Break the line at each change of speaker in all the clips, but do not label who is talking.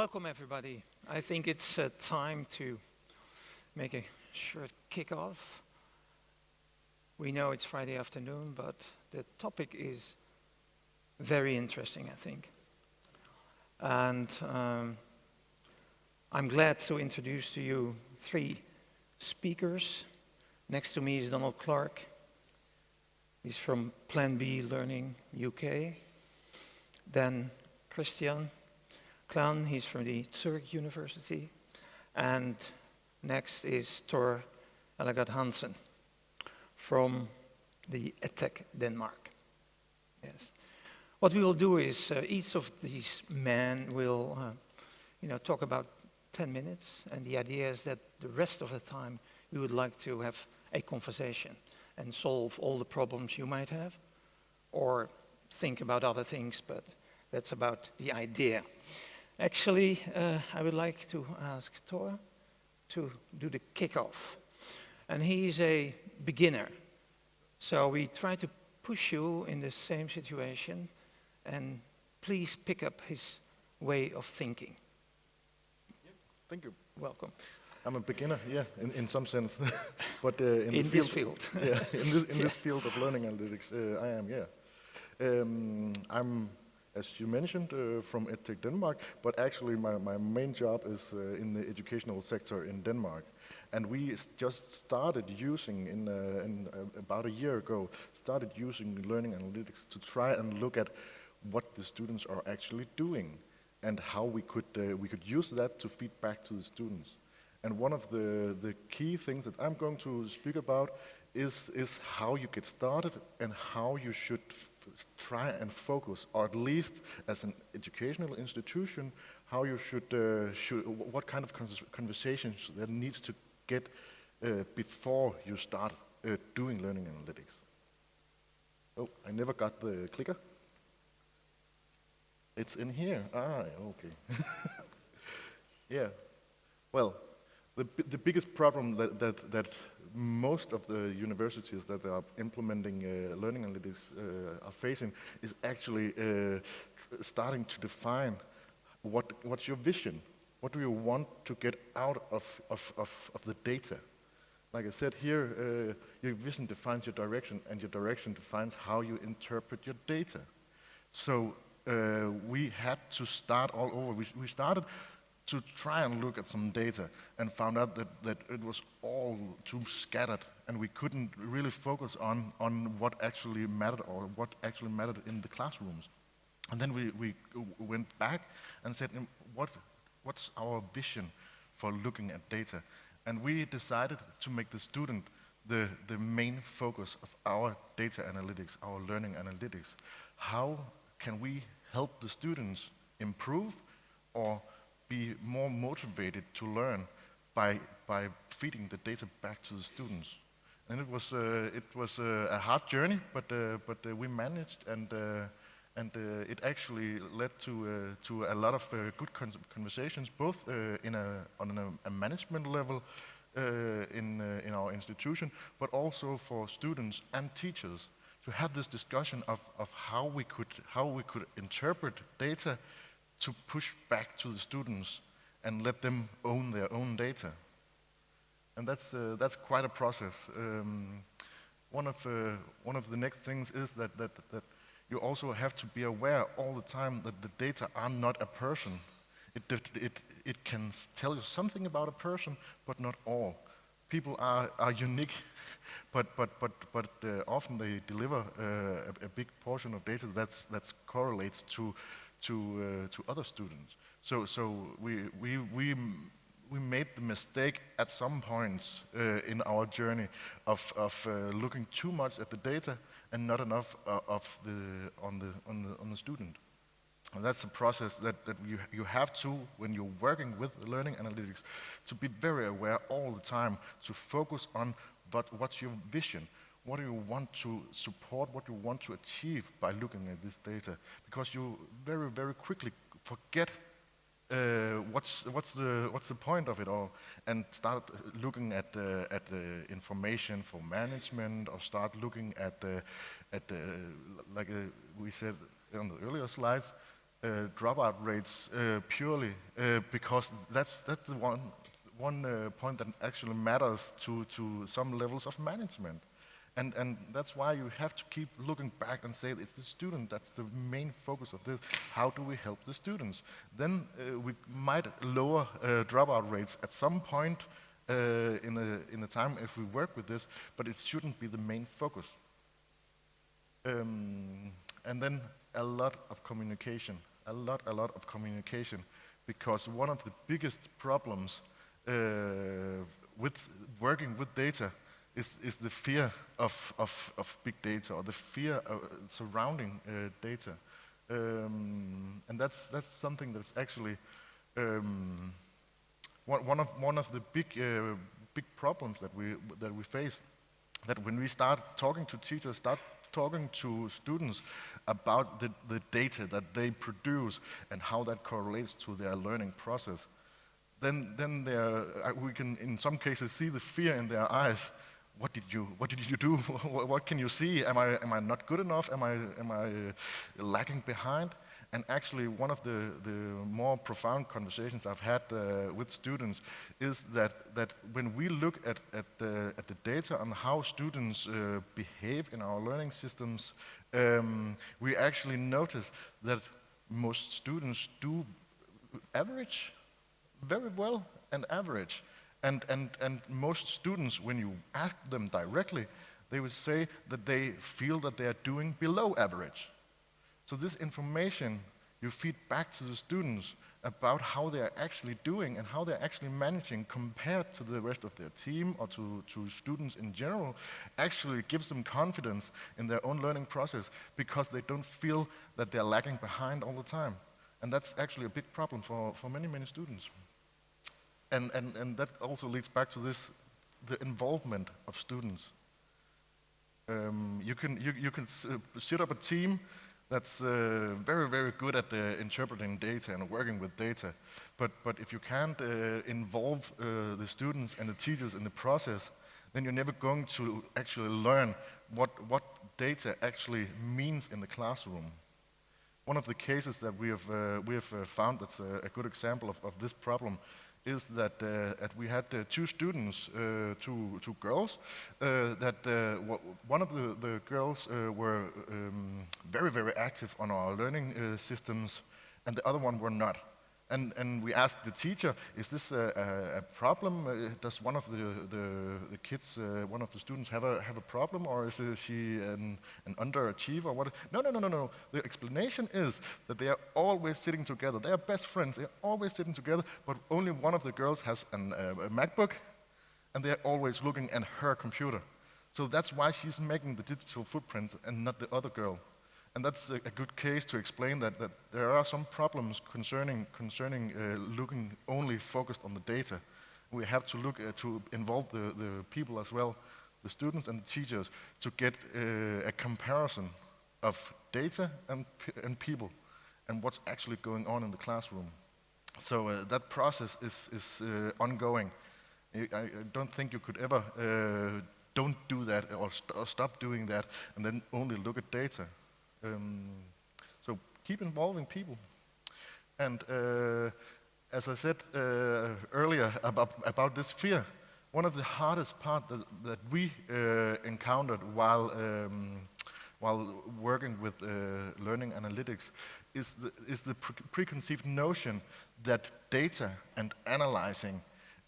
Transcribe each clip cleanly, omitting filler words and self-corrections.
Welcome everybody. I think it's time to make a short kickoff. We know it's Friday afternoon, but the topic is very interesting, I think. And I'm glad to introduce to you three speakers. Next to me is Donald Clark. He's from Plan B Learning UK. Then Christian Klan, he's from the Zurich University. And next is Thor Ellegaard Hansen from the EdTech Denmark. Yes. What we will do is each of these men will talk about 10 minutes, and the idea is that the rest of the time we would like to have a conversation and solve all the problems you might have, or think about other things, but that's about the idea. Actually, I would like to ask Thor to do the kickoff. And he's a beginner. So we try to push you in the same situation, and please pick up his way of thinking.
Yep. Thank you.
Welcome.
I'm a beginner, yeah, in some sense. But
in this field.
Yeah, in this field of learning analytics, I am, yeah. I'm, as you mentioned, from EdTech Denmark, but actually my main job is in the educational sector in Denmark. And we just started using, about a year ago, started using learning analytics to try and look at what the students are actually doing and how we could use that to feed back to the students. And one of the key things that I'm going to speak about is how you get started and how you should try and focus, or at least as an educational institution, how you should what kind of conversations there needs to get before you start doing learning analytics. Oh, I never got the clicker. It's in here. Ah, okay. Yeah. Well, the biggest problem that most of the universities that are implementing learning analytics are facing is actually starting to define what's your vision. What do you want to get out of the data? Like I said here, your vision defines your direction, and your direction defines how you interpret your data. So we had to start all over. We started to try and look at some data and found out that it was all too scattered, and we couldn't really focus on what actually mattered, or what actually mattered in the classrooms. And then we went back and said, what's our vision for looking at data? And we decided to make the student the main focus of our data analytics, our learning analytics. How can we help the students improve or be more motivated to learn by feeding the data back to the students? And it was a hard journey, but we managed, and it actually led to a lot of good conversations, both on a management level in our institution, but also for students and teachers to have this discussion of how we could interpret data to push back to the students and let them own their own data. And that's quite a process. One of the next things is that you also have to be aware all the time that the data are not a person. It can tell you something about a person, but not all. People are unique, but often they deliver a big portion of data that correlates to other students. So we made the mistake at some points in our journey of looking too much at the data and not enough on the student. And that's a process that you have to, when you're working with learning analytics, to be very aware all the time, to focus on what's your vision. What do you want to support? What do you want to achieve by looking at this data? Because you very, very quickly forget what's the point of it all, and start looking at the information for management, or start looking at like we said on the earlier slides, dropout rates purely because that's the one point that actually matters to some levels of management. And that's why you have to keep looking back and say it's the student that's the main focus of this. How do we help the students? Then we might lower dropout rates at some point in the time if we work with this, but it shouldn't be the main focus. And then a lot of communication, a lot of communication, because one of the biggest problems with working with data is the fear of big data, or the fear surrounding data. And that's something that's actually one of the big problems that we face. That when we start talking to teachers, start talking to students about the data that they produce and how that correlates to their learning process, then we can in some cases see the fear in their eyes. What did you do? What can you see? Am I not good enough? Am I lagging behind? And actually, one of the more profound conversations I've had with students is that when we look at the data on how students behave in our learning systems, we actually notice that most students do average very well and average. And most students, when you ask them directly, they would say that they feel that they are doing below average. So this information you feed back to the students about how they are actually doing and how they're actually managing compared to the rest of their team or to students in general actually gives them confidence in their own learning process because they don't feel that they're lagging behind all the time. And that's actually a big problem for many students. And that also leads back to the involvement of students. You can set up a team that's very good at interpreting data and working with data, but if you can't involve the students and the teachers in the process, then you're never going to actually learn what data actually means in the classroom. One of the cases that we have found that's a good example of this problem is that we had two students, two girls, one of the girls were very active on our learning systems, and the other one were not. And we asked the teacher, is this a problem? Does one of the kids, one of the students have a problem, or is she an underachiever? What? No. The explanation is that they are always sitting together. They are best friends. They are always sitting together, but only one of the girls has a MacBook, and they are always looking at her computer. So that's why she's making the digital footprint and not the other girl. And that's a good case to explain that there are some problems concerning looking only focused on the data. We have to look to involve the people as well, the students and the teachers, to get a comparison of data and people and what's actually going on in the classroom. So that process is ongoing. I don't think you could ever don't do that or stop doing that and then only look at data. So keep involving people. And as I said earlier about this fear, one of the hardest part that we encountered while working with learning analytics is the preconceived notion that data and analyzing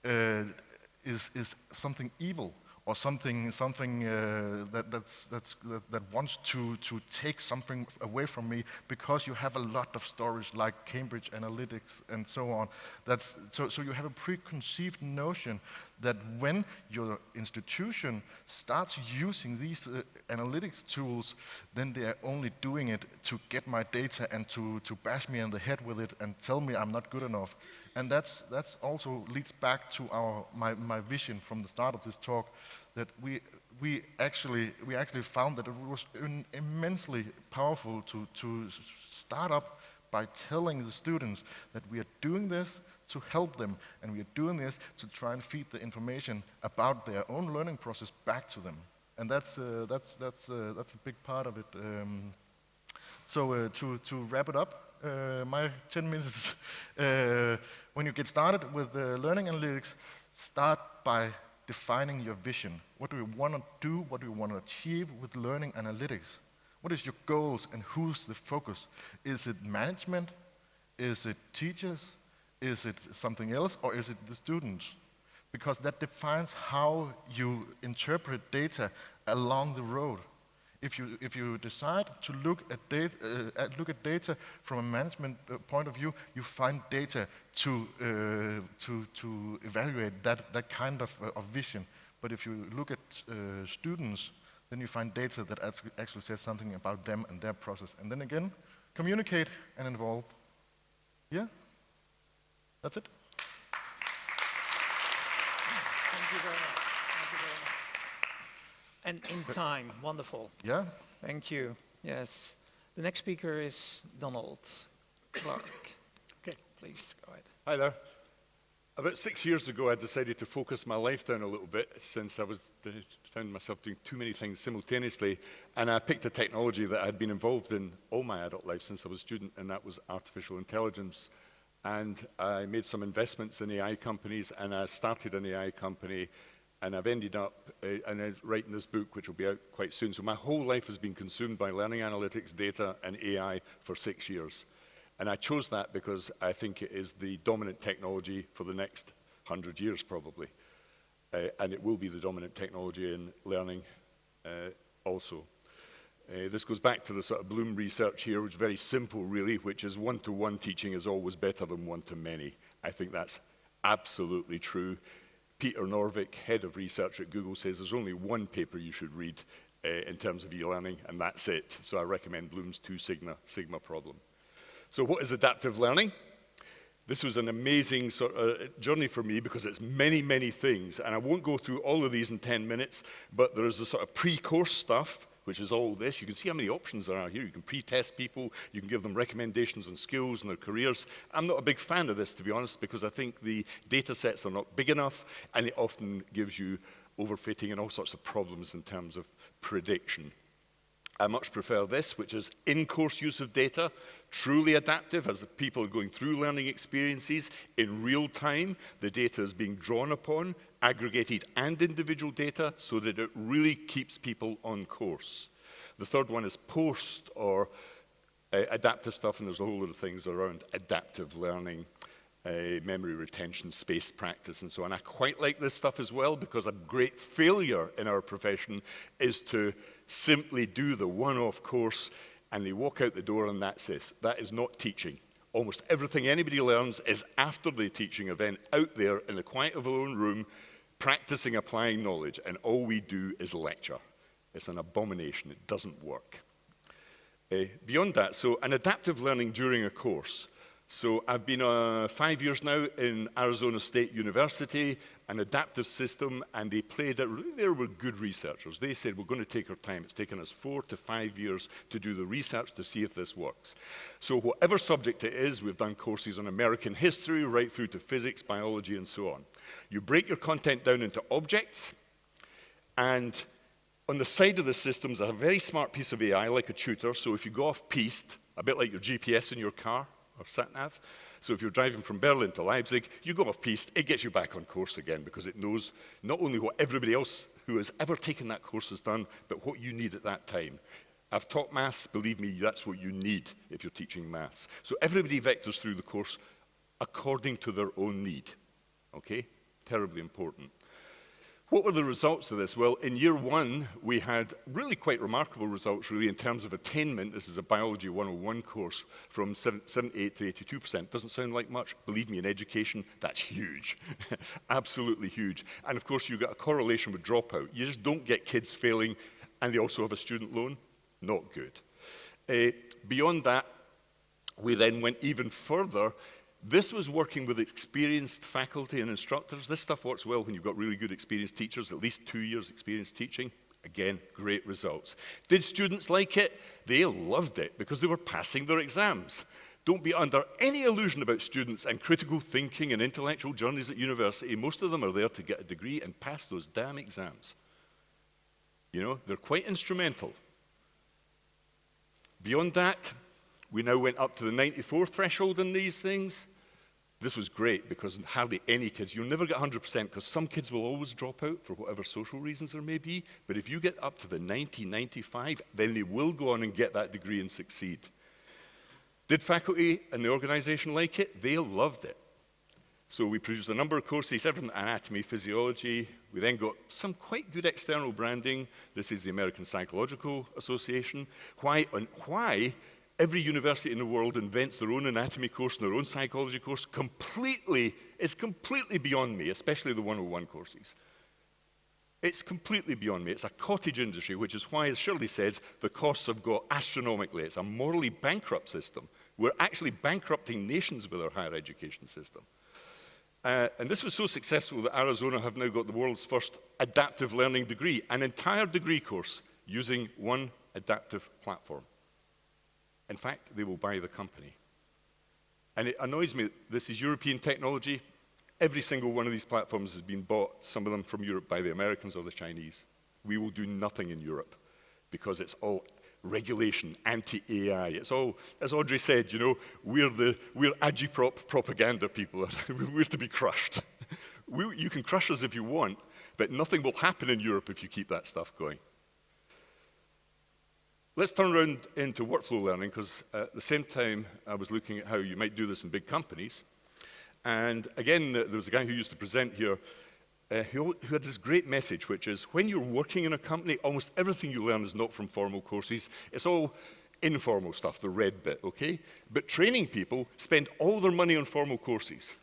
is something evil, or something that wants to take something away from me because you have a lot of stories like Cambridge Analytics and so on. So you have a preconceived notion that when your institution starts using these analytics tools, then they are only doing it to get my data and to bash me on the head with it and tell me I'm not good enough. And that's also leads back to my vision from the start of this talk, that we actually found that it was immensely powerful to start up by telling the students that we are doing this to help them, and we are doing this to try and feed the information about their own learning process back to them. And that's a big part of it. So to wrap it up, my 10 minutes. When you get started with learning analytics, start by defining your vision. What do we want to do? What do we want to achieve with learning analytics? What is your goals and who's the focus? Is it management? Is it teachers? Is it something else? Or is it the students? Because that defines how you interpret data along the road. If you decide to look at data from a management point of view, you find data to evaluate that kind of vision. But if you look at students, then you find data that actually says something about them and their process. And then again, communicate and involve. Yeah, that's it.
Thank you very much. Thank you very much. And in time, wonderful.
Yeah.
Thank you. Yes. The next speaker is Donald Clark.
Okay.
Please go ahead.
Hi there. About 6 years ago, I decided to focus my life down a little bit since I found myself doing too many things simultaneously, and I picked a technology that I had been involved in all my adult life since I was a student, and that was artificial intelligence. And I made some investments in AI companies, and I started an AI company, and I've ended up writing this book, which will be out quite soon. So my whole life has been consumed by learning analytics, data, and AI for 6 years. And I chose that because I think it is the dominant technology for the next 100 years, probably. And it will be the dominant technology in learning also. This goes back to the sort of Bloom research here, which is very simple, really, which is one-to-one teaching is always better than one-to-many. I think that's absolutely true. Peter Norvig, head of research at Google, says there's only one paper you should read in terms of e-learning, and that's it. So I recommend Bloom's 2 sigma problem. So what is adaptive learning? This was an amazing sort of journey for me because it's many, many things. And I won't go through all of these in 10 minutes, but there is a sort of pre-course stuff, which is all this. You can see how many options there are here. You can pre-test people. You can give them recommendations on skills and their careers. I'm not a big fan of this, to be honest, because I think the data sets are not big enough, and it often gives you overfitting and all sorts of problems in terms of prediction. I much prefer this, which is in-course use of data, truly adaptive as the people are going through learning experiences in real time. The data is being drawn upon, aggregated and individual data, so that it really keeps people on course. The third one is post or adaptive stuff, and there's a whole lot of things around adaptive learning, memory retention, spaced practice, and so on. I quite like this stuff as well because a great failure in our profession is to simply do the one-off course and they walk out the door and that's it. That is not teaching. Almost everything anybody learns is after the teaching event, out there in the quiet of our own room, practicing applying knowledge, and all we do is lecture. It's an abomination. It doesn't work. Beyond that, so an adaptive learning during a course. So I've been 5 years now in Arizona State University, an adaptive system, and they played it. Really, they were good researchers. They said, we're going to take our time. It's taken us 4 to 5 years to do the research to see if this works. So whatever subject it is, we've done courses on American history, right through to physics, biology, and so on. You break your content down into objects, and on the side of the systems, a very smart piece of AI, like a tutor. So if you go off-piste, a bit like your GPS in your car, or sat-nav. So if you're driving from Berlin to Leipzig, you go off-piste, it gets you back on course again because it knows not only what everybody else who has ever taken that course has done, but what you need at that time. I've taught maths, believe me, that's what you need if you're teaching maths. So everybody vectors through the course according to their own need, okay? Terribly important. What were the results of this? Well, in year 1, we had really quite remarkable results, really, in terms of attainment. This is a Biology 101 course from 78 to 82%. Doesn't sound like much. Believe me, in education, that's huge. Absolutely huge. And of course, you get a correlation with dropout. You just don't get kids failing, and they also have a student loan. Not good. Beyond that, we then went even further. This was working with experienced faculty and instructors. This stuff works well when you've got really good experienced teachers, at least 2 years experience teaching. Again, great results. Did students like it? They loved it because they were passing their exams. Don't be under any illusion about students and critical thinking and intellectual journeys at university. Most of them are there to get a degree and pass those damn exams. You know, they're quite instrumental. Beyond that, We now went up to the 94 threshold in these things. This was great because hardly any kids, you'll never get 100% because some kids will always drop out for whatever social reasons there may be. But if you get up to the 90, 95, then they will go on and get that degree and succeed. Did faculty and the organization like it? They loved it. So we produced a number of courses, everything anatomy, physiology. We then got some quite good external branding. This is the American Psychological Association. Why every university in the world invents their own anatomy course and their own psychology course it's completely beyond me, especially the 101 courses. It's completely beyond me. It's a cottage industry, which is why, as Shirley says, the costs have got astronomically. It's a morally bankrupt system. We're actually bankrupting nations with our higher education system. And this was so successful that Arizona have now got the world's first adaptive learning degree, an entire degree course using one adaptive platform. In fact, they will buy the company. And it annoys me, this is European technology. Every single one of these platforms has been bought, some of them from Europe, by the Americans or the Chinese. We will do nothing in Europe because it's all regulation, anti-AI. It's all, as Audrey said, you know, we're agitprop propaganda people. We're to be crushed. You can crush us if you want, but nothing will happen in Europe if you keep that stuff going. Let's turn around into workflow learning, because at the same time I was looking at how you might do this in big companies. And again, there was a guy who used to present here who had this great message, which is when you're working in a company, almost everything you learn is not from formal courses. It's all informal stuff, the red bit, okay? But training people spend all their money on formal courses.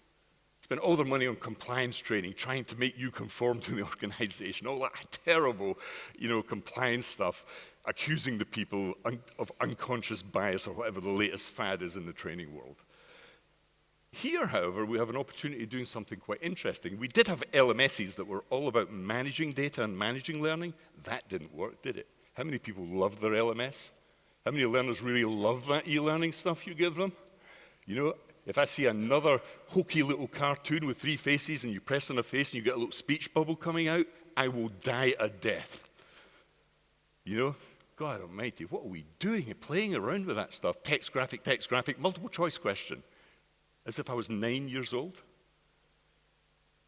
Spend all their money on compliance training, trying to make you conform to the organization, all that terrible, you know, compliance stuff, accusing the people of unconscious bias or whatever the latest fad is in the training world. Here, however, we have an opportunity of doing something quite interesting. We did have LMSs that were all about managing data and managing learning. That didn't work, did it? How many people loved their LMS? How many learners really love that e-learning stuff you give them? You know, if I see another hokey little cartoon with 3 faces and you press on a face and you get a little speech bubble coming out, I will die a death. You know, God almighty, what are we doing? Playing around with that stuff. Text, graphic, multiple choice question. As if I was 9 years old.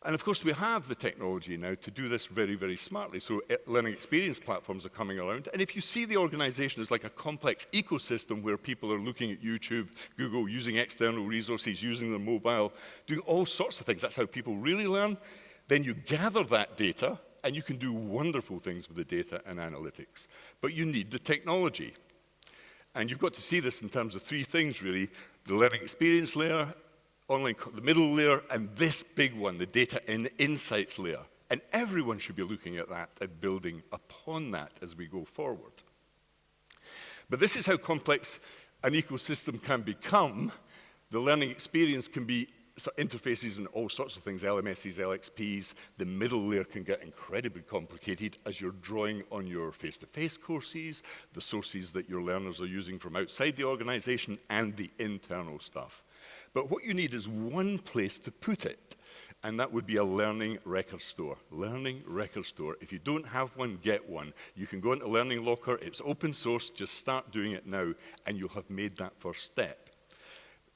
And of course, we have the technology now to do this very, very smartly. So learning experience platforms are coming around. And if you see the organization as like a complex ecosystem where people are looking at YouTube, Google, using external resources, using their mobile, doing all sorts of things, that's how people really learn, then you gather that data and you can do wonderful things with the data and analytics. But you need the technology. And you've got to see this in terms of 3 things, really. The learning experience layer, online, the middle layer, and this big one, the data and insights layer. And everyone should be looking at that and building upon that as we go forward. But this is how complex an ecosystem can become. The learning experience can be interfaces and all sorts of things, LMSs, LXPs. The middle layer can get incredibly complicated as you're drawing on your face-to-face courses, the sources that your learners are using from outside the organization, and the internal stuff. But what you need is one place to put it, and that would be a learning record store. Learning record store. If you don't have one, get one. You can go into Learning Locker. It's open source. Just start doing it now, and you'll have made that first step.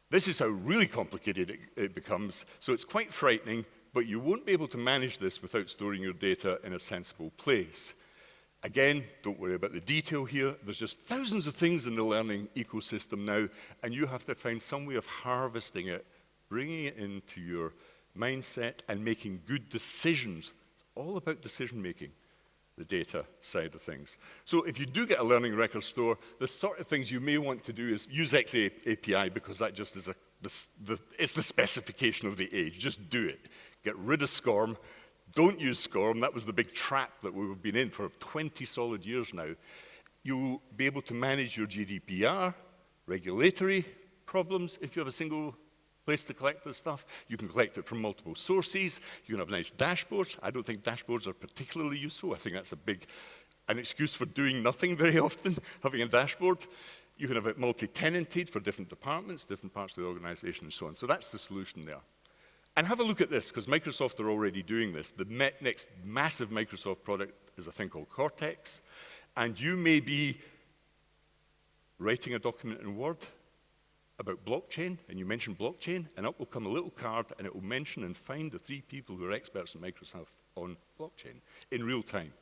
This is how really complicated it becomes, so it's quite frightening, but you won't be able to manage this without storing your data in a sensible place. Again, don't worry about the detail here. There's just thousands of things in the learning ecosystem now, and you have to find some way of harvesting it, bringing it into your mindset, and making good decisions. It's all about decision making. The data side of things. So if you do get a learning record store, the sort of things you may want to do is use XAPI, because that just is it's the specification of the age. Just do it. Get rid of SCORM. Don't use SCORM. That was the big trap that we've been in for 20 solid years now. You'll be able to manage your GDPR, regulatory problems if you have a single place to collect this stuff. You can collect it from multiple sources. You can have nice dashboards. I don't think dashboards are particularly useful. I think that's an excuse for doing nothing very often, having a dashboard. You can have it multi-tenanted for different departments, different parts of the organization, and so on. So that's the solution there. And have a look at this, because Microsoft are already doing this. The next massive Microsoft product is a thing called Cortex. And you may be writing a document in Word, about blockchain, and you mention blockchain, and up will come a little card, and it will mention and find the 3 people who are experts at Microsoft on blockchain in real time.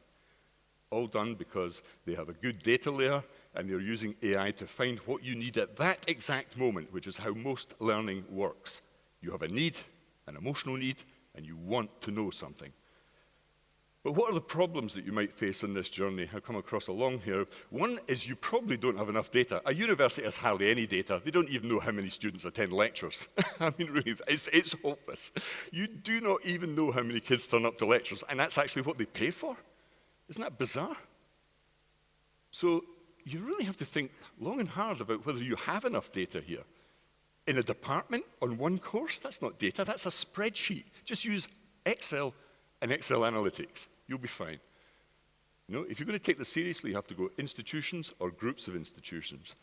All done because they have a good data layer, and they're using AI to find what you need at that exact moment, which is how most learning works. You have a need, an emotional need, and you want to know something. But what are the problems that you might face on this journey? I've come across along here. One is you probably don't have enough data. A university has hardly any data. They don't even know how many students attend lectures. I mean, really, it's hopeless. You do not even know how many kids turn up to lectures, and that's actually what they pay for. Isn't that bizarre? So you really have to think long and hard about whether you have enough data here. In a department on one course, that's not data, that's a spreadsheet. Just use Excel and Excel analytics. You'll be fine. You know, if you're going to take this seriously, you have to go institutions or groups of institutions.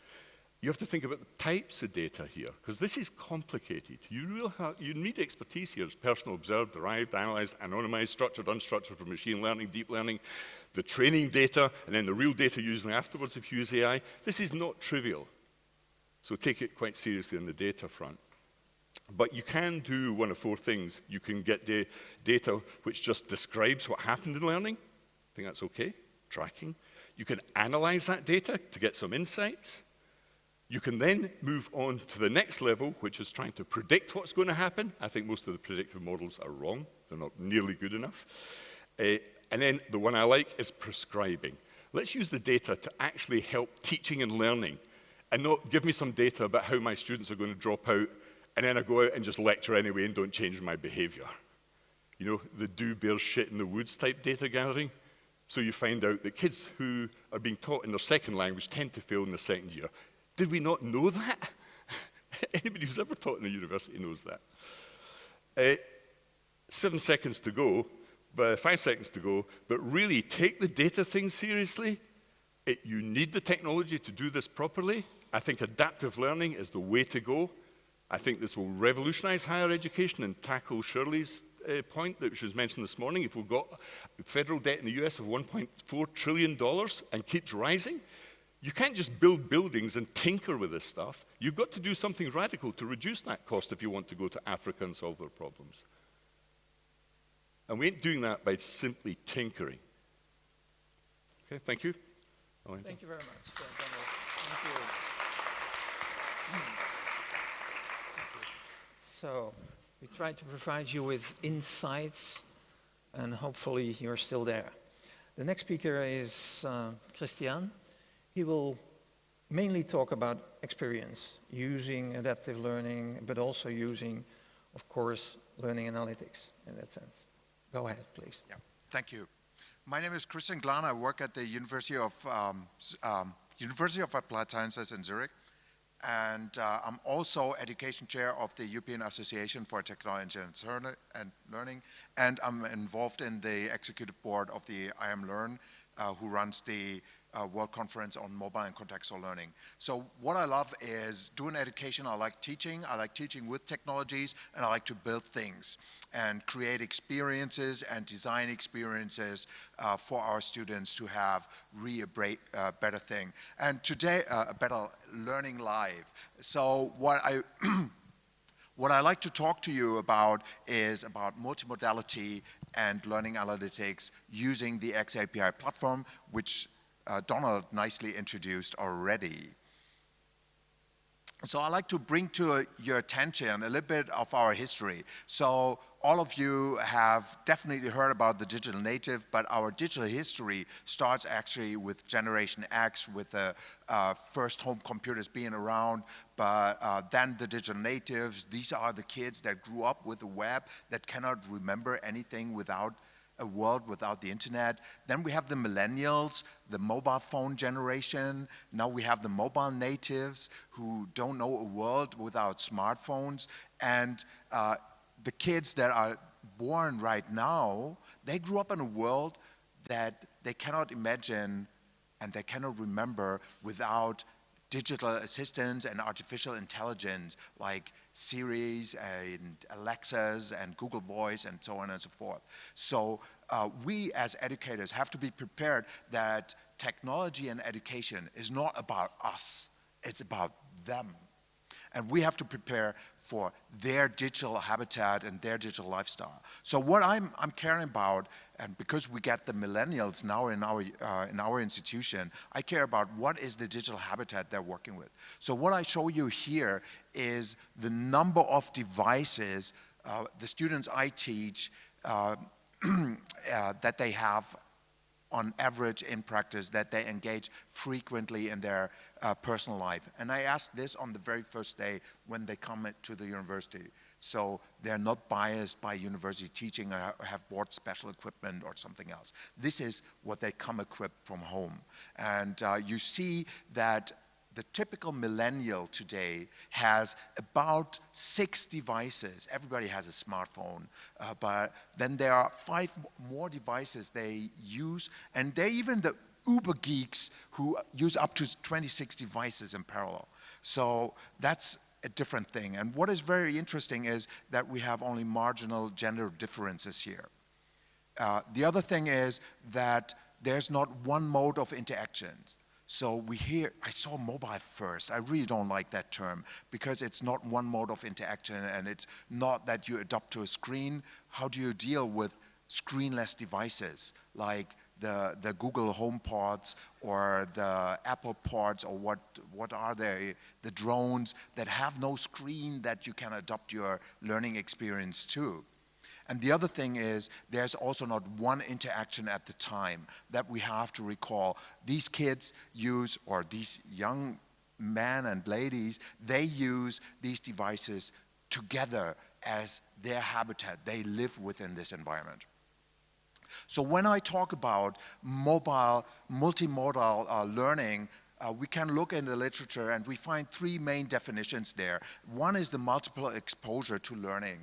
You have to think about the types of data here, because this is complicated. You need expertise here. It's personal, observed, derived, analyzed, anonymized, structured, unstructured for machine learning, deep learning, the training data, and then the real data using afterwards if you use AI. This is not trivial. So take it quite seriously on the data front. But you can do one of 4 things. You can get the data which just describes what happened in learning. I think that's okay, tracking. You can analyze that data to get some insights. You can then move on to the next level, which is trying to predict what's going to happen. I think most of the predictive models are wrong. They're not nearly good enough. And then the one I like is prescribing. Let's use the data to actually help teaching and learning, and not give me some data about how my students are going to drop out, and then I go out and just lecture anyway and don't change my behavior. You know, the do bear shit in the woods type data gathering. So you find out that kids who are being taught in their second language tend to fail in their second year. Did we not know that? Anybody who's ever taught in a university knows that. 7 seconds to go, 5 seconds to go, but really take the data thing seriously. You need the technology to do this properly. I think adaptive learning is the way to go. I think this will revolutionize higher education and tackle Shirley's point that she was mentioned this morning. If we've got federal debt in the US of $1.4 trillion and keeps rising, you can't just build buildings and tinker with this stuff. You've got to do something radical to reduce that cost if you want to go to Africa and solve their problems. And we ain't doing that by simply tinkering. Okay, thank you.
Thank you very much, Donald. Thank you. So, we try to provide you with insights, and hopefully you're still there. The next speaker is Christian. He will mainly talk about experience, using adaptive learning, but also using, of course, learning analytics in that sense. Go ahead, please.
Yeah, thank you. My name is Christian Glan. I work at the University of Applied Sciences in Zurich. And I'm also education chair of the European Association for Technology and Learning. And I'm involved in the executive board of the IMLearn, who runs the World Conference on Mobile and Contextual Learning. So what I love is doing education. I like teaching with technologies, and I like to build things and create experiences and design experiences for our students to have really a better thing. And today, a better learning live. So what I like to talk to you about is about multimodality and learning analytics using the XAPI platform, which Donald nicely introduced already. So I'd like to bring to your attention a little bit of our history. So all of you have definitely heard about the digital native, but our digital history starts actually with Generation X, with the first home computers being around, but then the digital natives. These are the kids that grew up with the web, that cannot remember anything without a world without the internet. Then we have the millennials, the mobile phone generation. Now we have the mobile natives who don't know a world without smartphones. And the kids that are born right now, they grew up in a world that they cannot imagine and they cannot remember without digital assistants and artificial intelligence like Siris and Alexas and Google Voice and so on and so forth. So we as educators have to be prepared that technology and education is not about us, it's about them. And we have to prepare for their digital habitat and their digital lifestyle. So what I'm caring about, and because we get the millennials now in our institution, I care about what is the digital habitat they're working with. So what I show you here is the number of devices the students I teach that they have on average in practice, that they engage frequently in their personal life. And I ask this on the very first day when they come to the university. So they're not biased by university teaching or have bought special equipment or something else. This is what they come equipped from home. And you see that the typical millennial today has about 6 devices. Everybody has a smartphone, but then there are 5 more devices they use, and they're even the uber geeks who use up to 26 devices in parallel. So that's a different thing. And what is very interesting is that we have only marginal gender differences here. The other thing is that there's not one mode of interactions. So I saw mobile first. I really don't like that term because it's not one mode of interaction and it's not that you adapt to a screen. How do you deal with screenless devices like the Google HomePods or the Apple Pods, or what are they, the drones that have no screen that you can adapt your learning experience to? And the other thing is, there's also not one interaction at the time that we have to recall. These kids use, or these young men and ladies, they use these devices together as their habitat. They live within this environment. So when I talk about mobile, multimodal learning, we can look in the literature and we find 3 main definitions there. One is the multiple exposure to learning.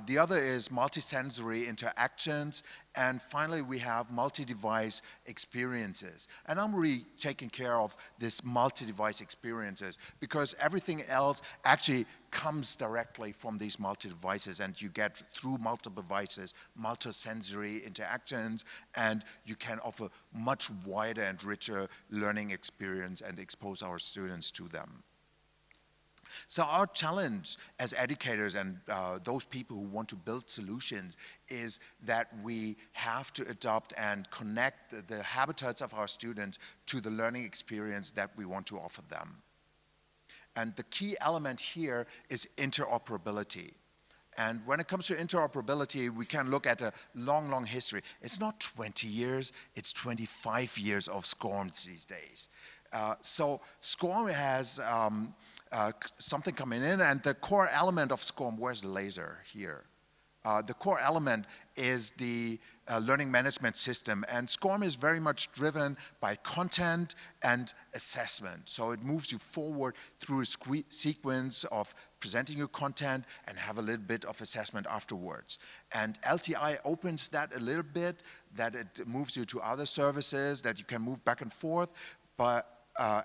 The other is multisensory interactions, and finally we have multi-device experiences. And I'm really taking care of this multi-device experiences because everything else actually comes directly from these multi-devices, and you get through multiple devices, multi-sensory interactions, and you can offer much wider and richer learning experience and expose our students to them. So our challenge as educators and those people who want to build solutions is that we have to adopt and connect the habitats of our students to the learning experience that we want to offer them. And the key element here is interoperability. And when it comes to interoperability, we can look at a long, long history. It's not 20 years, it's 25 years of SCORM these days. So SCORM has something coming in, and the core element of SCORM, where's the laser here? The core element is the learning management system, and SCORM is very much driven by content and assessment. So it moves you forward through a sequence of presenting your content and have a little bit of assessment afterwards. And LTI opens that a little bit, that it moves you to other services, that you can move back and forth, but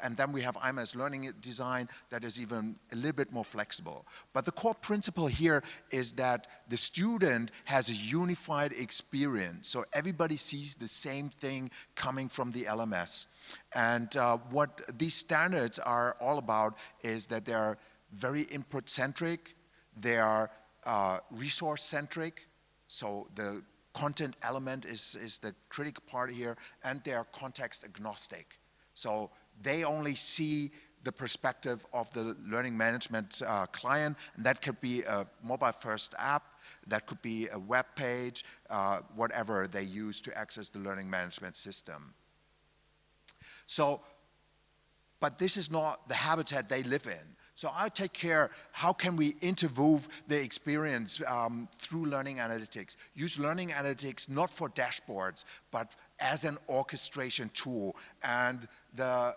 and then we have IMS learning design that is even a little bit more flexible. But the core principle here is that the student has a unified experience. So everybody sees the same thing coming from the LMS. And what these standards are all about is that they are very input-centric, they are resource-centric, so the content element is the critical part here, and they are context-agnostic. So they only see the perspective of the learning management client, and that could be a mobile-first app, that could be a web page, whatever they use to access the learning management system. So, but this is not the habitat they live in. So I take care, how can we interweave the experience through learning analytics? Use learning analytics not for dashboards, but as an orchestration tool. And the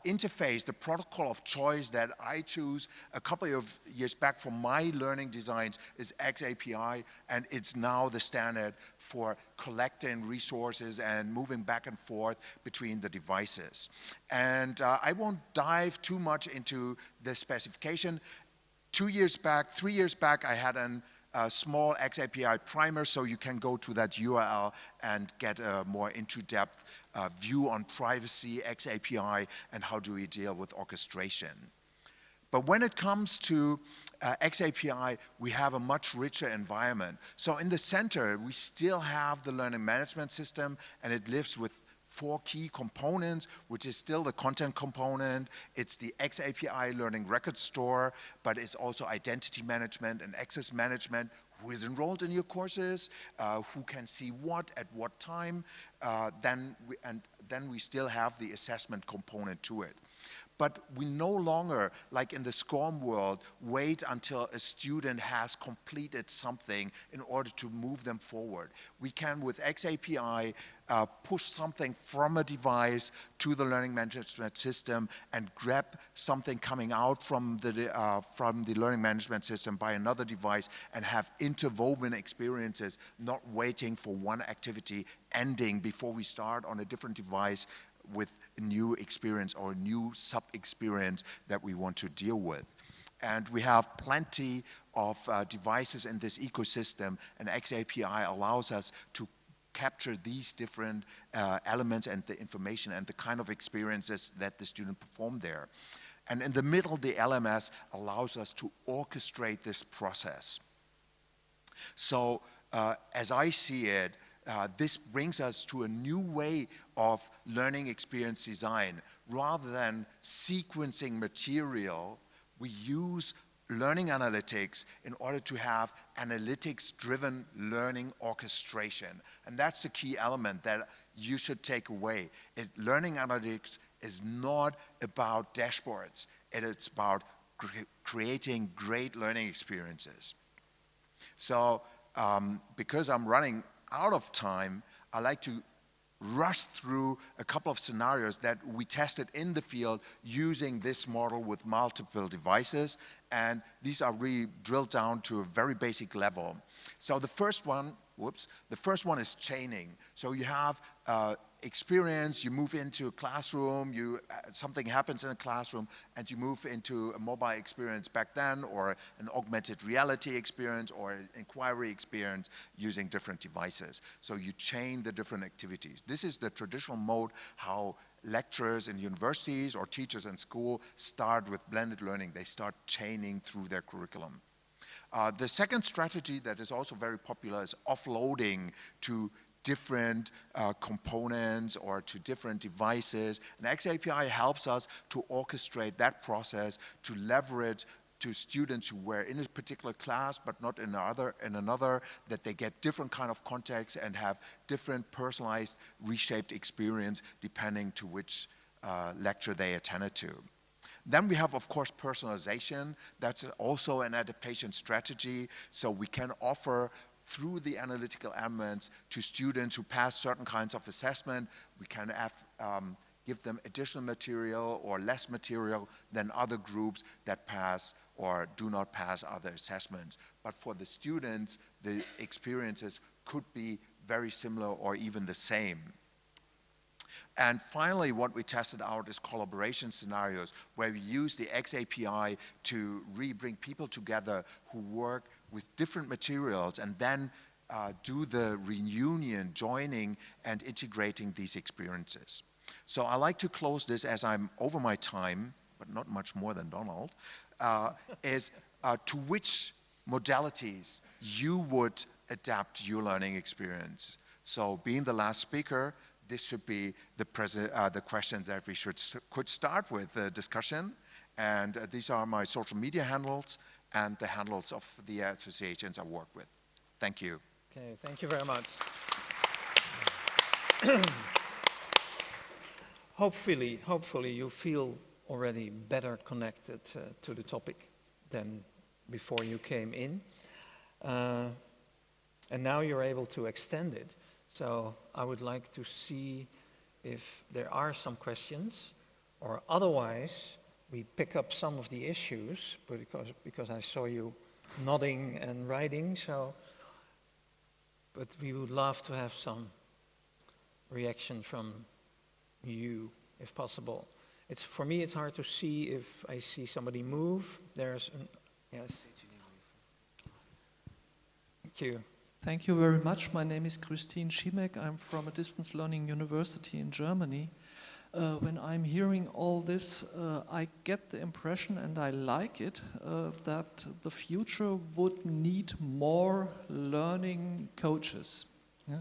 interface, the protocol of choice that I choose a couple of years back from my learning designs is XAPI, and it's now the standard for collecting resources and moving back and forth between the devices. And I won't dive too much into the specification. 3 years back, I had a small XAPI primer, so you can go to that URL and get a more into-depth view on privacy, XAPI, and how do we deal with orchestration. But when it comes to XAPI, we have a much richer environment. So in the center, we still have the learning management system, and it lives with 4 key components, which is still the content component. It's the XAPI learning record store, but it's also identity management and access management. Who is enrolled in your courses, who can see what at what time, then we still have the assessment component to it. But we no longer, like in the SCORM world, wait until a student has completed something in order to move them forward. We can, with XAPI, push something from a device to the learning management system and grab something coming out from the learning management system by another device and have interwoven experiences, not waiting for one activity ending before we start on a different device with a new experience or a new sub-experience that we want to deal with. And we have plenty of devices in this ecosystem, and XAPI allows us to capture these different elements and the information and the kind of experiences that the student performed there. And in the middle, the LMS allows us to orchestrate this process. So as I see it, this brings us to a new way of learning experience design. Rather than sequencing material, we use learning analytics in order to have analytics-driven learning orchestration. And that's the key element that you should take away. Learning analytics is not about dashboards. It is about creating great learning experiences. So because I'm running out of time, I like to rush through a couple of scenarios that we tested in the field using this model with multiple devices, and these are really drilled down to a very basic level. So the first one is chaining. So you have experience, you move into a classroom, something happens in a classroom, and you move into a mobile experience back then, or an augmented reality experience, or an inquiry experience using different devices. So you chain the different activities. This is the traditional mode how lecturers in universities or teachers in school start with blended learning. They start chaining through their curriculum. The second strategy that is also very popular is offloading to different components or to different devices. And XAPI helps us to orchestrate that process, to leverage to students who were in a particular class but not in another, that they get different kind of context and have different personalized, reshaped experience depending to which lecture they attended to. Then we have, of course, personalization. That's also an adaptation strategy. So we can offer through the analytical elements to students who pass certain kinds of assessment. We can give them additional material or less material than other groups that pass or do not pass other assessments. But for the students, the experiences could be very similar or even the same. And finally, what we tested out is collaboration scenarios, where we use the XAPI to really bring people together who work with different materials and then do the reunion, joining and integrating these experiences. So I like to close this, as I'm over my time, but not much more than Donald, is to which modalities you would adapt your learning experience. So being the last speaker, this should be the questions that we could start with the discussion. And these are my social media handles and the handles of the associations I work with. Thank you.
Okay, thank you very much. Hopefully you feel already better connected to the topic than before you came in. And now you're able to extend it. So I would like to see if there are some questions, or otherwise we pick up some of the issues, because I saw you nodding and writing, but we would love to have some reaction from you, if possible. For me, it's hard to see if I see somebody move. Yes. Thank you.
Thank you very much. My name is Christine Simic. I'm from a distance learning university in Germany. When I'm hearing all this, I get the impression, and I like it, that the future would need more learning coaches. Yeah?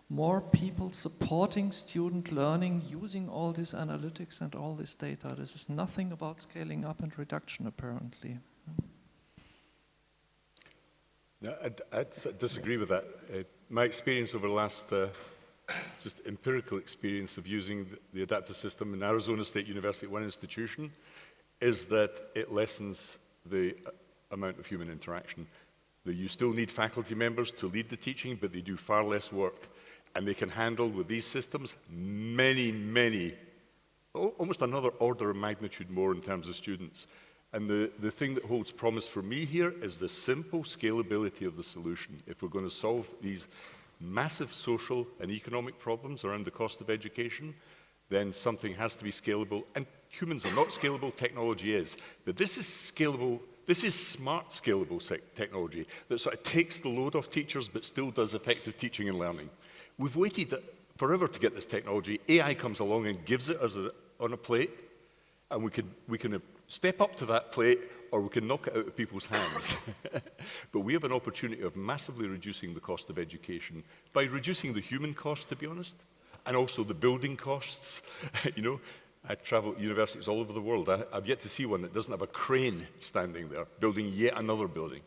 More people supporting student learning, using all this analytics and all this data. This is nothing about scaling up and reduction, apparently.
No, I disagree with that. My experience over the last, just empirical experience of using the adaptive system in Arizona State University, one institution, is that it lessens the amount of human interaction. You still need faculty members to lead the teaching, but they do far less work. And they can handle, with these systems, many, almost another order of magnitude more in terms of students. And the thing that holds promise for me here is the simple scalability of the solution. If we're going to solve these massive social and economic problems around the cost of education, then something has to be scalable. And humans are not scalable, technology is. But this is scalable. This is smart scalable technology that sort of takes the load off teachers but still does effective teaching and learning. We've waited forever to get this technology. AI comes along and gives it us on a plate, and we can step up to that plate, or we can knock it out of people's hands. But we have an opportunity of massively reducing the cost of education by reducing the human cost, to be honest, and also the building costs. You know, I travel universities all over the world. I've yet to see one that doesn't have a crane standing there, building yet another building.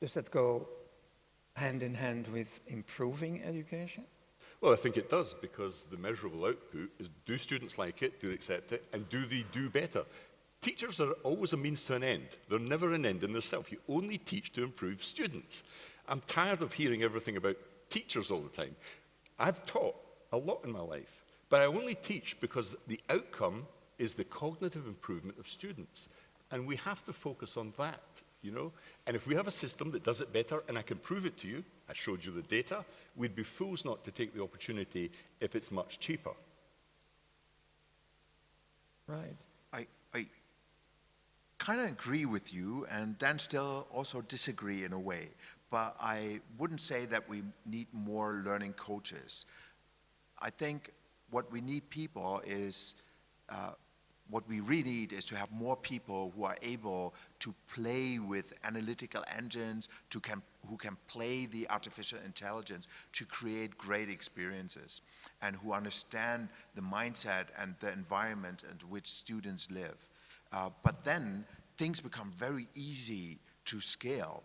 Does that go hand in hand with improving education?
Well, I think it does, because the measurable output is, do students like it, do they accept it, and do they do better? Teachers are always a means to an end. They're never an end in themselves. You only teach to improve students. I'm tired of hearing everything about teachers all the time. I've taught a lot in my life, but I only teach because the outcome is the cognitive improvement of students. And we have to focus on that, you know? And if we have a system that does it better, and I can prove it to you, I showed you the data, we'd be fools not to take the opportunity if it's much cheaper.
Right.
I kind of agree with you, and then still also disagree in a way. But I wouldn't say that we need more learning coaches. I think what we need people is, what we really need is to have more people who are able to play with analytical engines, who can play the artificial intelligence to create great experiences, and who understand the mindset and the environment in which students live. But then things become very easy to scale.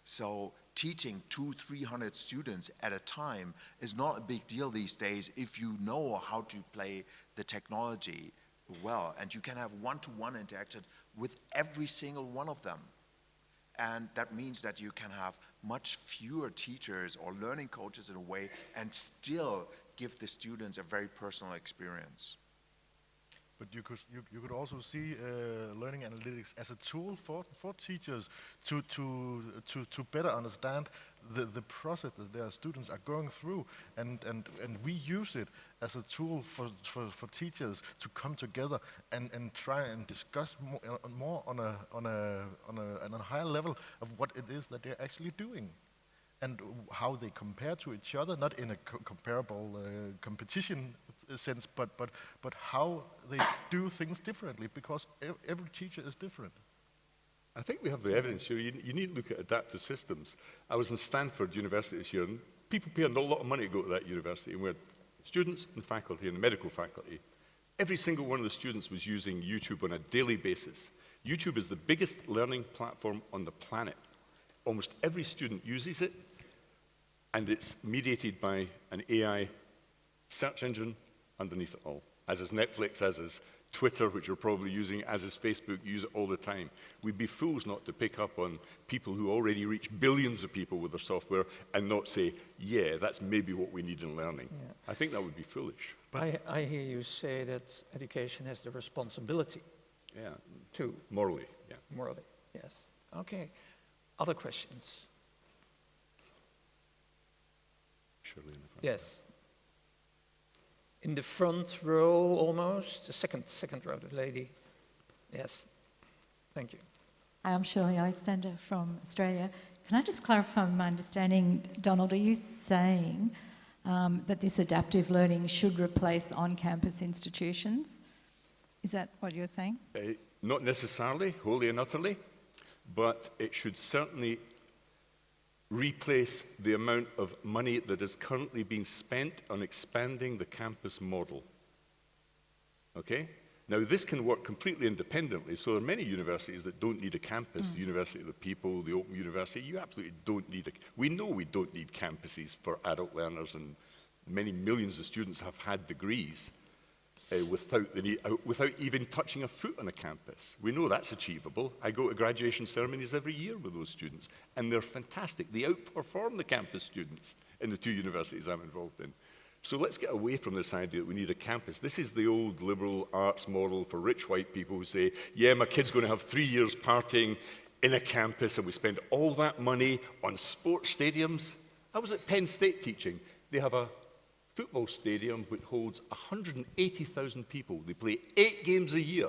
So teaching 200-300 students at a time is not a big deal these days if you know how to play the technology well, and you can have one-to-one interaction with every single one of them. And that means that you can have much fewer teachers or learning coaches in a way and still give the students a very personal experience.
But you could also see learning analytics as a tool for teachers to better understand the process that their students are going through, and we use it as a tool for teachers to come together and try and discuss more on a higher level of what it is that they're actually doing, and how they compare to each other, not in a comparable competition sense, but how they do things differently, because every teacher is different.
I think we have the evidence here. You need to look at adaptive systems. I was in Stanford University this year, and people pay a lot of money to go to that university, and we had students and faculty and the medical faculty. Every single one of the students was using YouTube on a daily basis. YouTube is the biggest learning platform on the planet. Almost every student uses it, and it's mediated by an AI search engine underneath it all, as is Netflix, as is Twitter, which you're probably using, as is Facebook. You use it all the time. We'd be fools not to pick up on people who already reach billions of people with their software and not say, yeah, that's maybe what we need in learning. Yeah. I think that would be foolish.
I hear you say that education has the responsibility to...
Morally, yeah.
Morally, yes. Okay. Other questions?
Shirley in the front.
Yes. In the front row, almost. The second row, the lady. Yes. Thank you.
Hi, I'm Shirley Alexander from Australia. Can I just clarify my understanding, Donald? Are you saying that this adaptive learning should replace on-campus institutions. Is that what you're saying?
Not necessarily, wholly and utterly, but it should certainly replace the amount of money that is currently being spent on expanding the campus model. Okay? Now, this can work completely independently. So there are many universities that don't need a campus. The University of the People, the Open University, you absolutely don't need we know we don't need campuses for adult learners, and many millions of students have had degrees without even touching a foot on a campus. We know that's achievable. I go to graduation ceremonies every year with those students, and they're fantastic. They outperform the campus students in the 2 universities I'm involved in. So let's get away from this idea that we need a campus. This is the old liberal arts model for rich white people who say, yeah, my kid's going to have 3 years partying in a campus, and we spend all that money on sports stadiums. I was at Penn State teaching. They have a football stadium which holds 180,000 people. They play 8 games a year,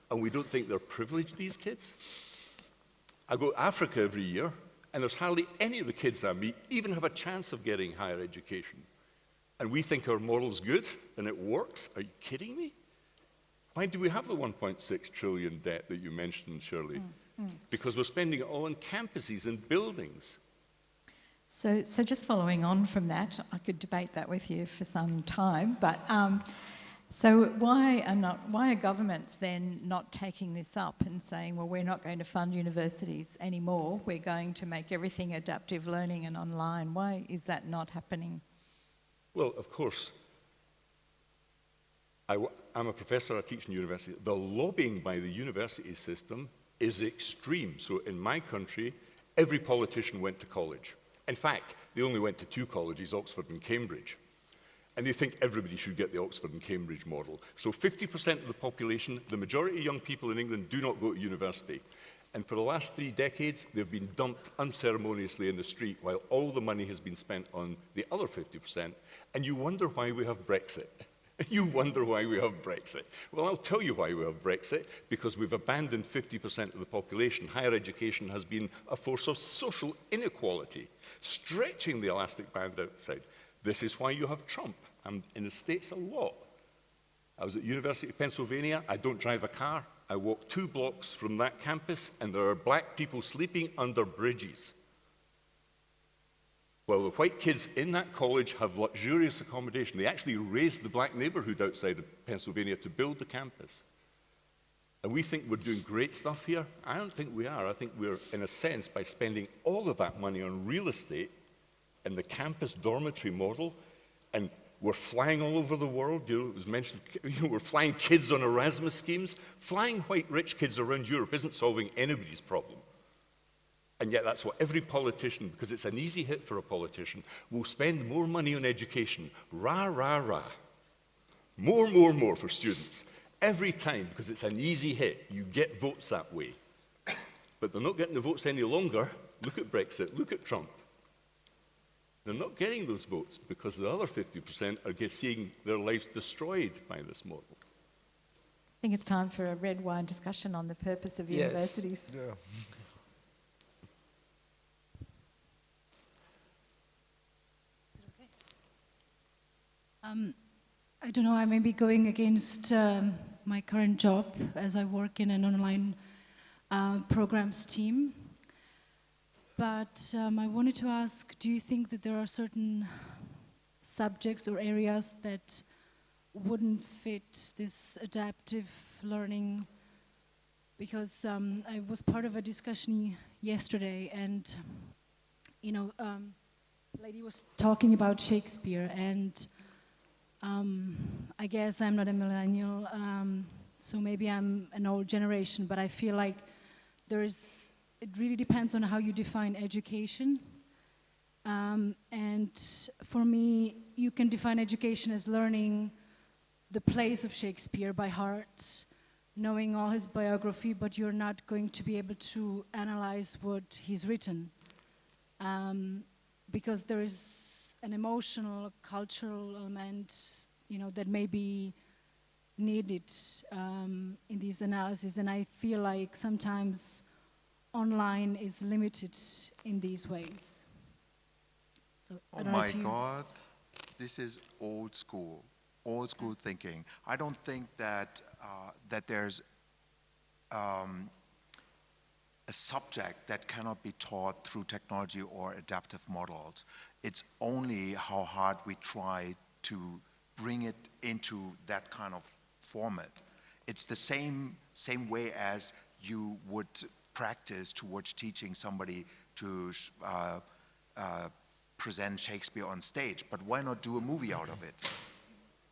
and we don't think they're privileged, these kids? I go to Africa every year, and there's hardly any of the kids I meet even have a chance of getting higher education. And we think our model's good, and it works? Are you kidding me? Why do we have the 1.6 trillion debt that you mentioned, Shirley? Because we're spending it all on campuses and buildings.
So just following on from that, I could debate that with you for some time, but so why are governments then not taking this up and saying, well, we're not going to fund universities anymore, we're going to make everything adaptive learning and online? Why is that not happening?
Well, of course, I'm a professor, I teach in university. The lobbying by the university system is extreme. So in my country, every politician went to college. In fact, they only went to 2 colleges, Oxford and Cambridge. And they think everybody should get the Oxford and Cambridge model. So 50% of the population, the majority of young people in England do not go to university. And for the last 3 decades, they've been dumped unceremoniously in the street while all the money has been spent on the other 50%. And you wonder why we have Brexit. You wonder why we have Brexit. Well, I'll tell you why we have Brexit, because we've abandoned 50% of the population. Higher education has been a force of social inequality, stretching the elastic band outside. This is why you have Trump. I'm in the States a lot. I was at University of Pennsylvania. I don't drive a car. I walk 2 blocks from that campus, and there are black people sleeping under bridges. Well, the white kids in that college have luxurious accommodation. They actually raised the black neighborhood outside of Pennsylvania to build the campus. And we think we're doing great stuff here. I don't think we are. I think we're, in a sense, by spending all of that money on real estate and the campus dormitory model, and we're flying all over the world. It was mentioned, we're flying kids on Erasmus schemes. Flying white rich kids around Europe isn't solving anybody's problem. And yet that's what every politician, because it's an easy hit for a politician, will spend more money on education. Rah, rah, rah. More for students. Every time, because it's an easy hit. You get votes that way. But they're not getting the votes any longer. Look at Brexit. Look at Trump. They're not getting those votes because the other 50% are seeing their lives destroyed by this model.
I think it's time for a red wine discussion on the purpose of universities.
Yeah.
I don't know, I may be going against my current job as I work in an online programs team. But I wanted to ask, do you think that there are certain subjects or areas that wouldn't fit this adaptive learning? Because I was part of a discussion yesterday, and a lady was talking about Shakespeare, and I guess I'm not a millennial, so maybe I'm an old generation, but I feel like it really depends on how you define education. And for me, you can define education as learning the plays of Shakespeare by heart, knowing all his biography, but you're not going to be able to analyze what he's written. Because there is an emotional, cultural element, that may be needed in these analyses, and I feel like sometimes online is limited in these ways. So,
oh my God, this is old school thinking. I don't think that that there's a subject that cannot be taught through technology or adaptive models. It's only how hard we try to bring it into that kind of format. It's the same way as you would practice towards teaching somebody to present Shakespeare on stage, but why not do a movie out of it?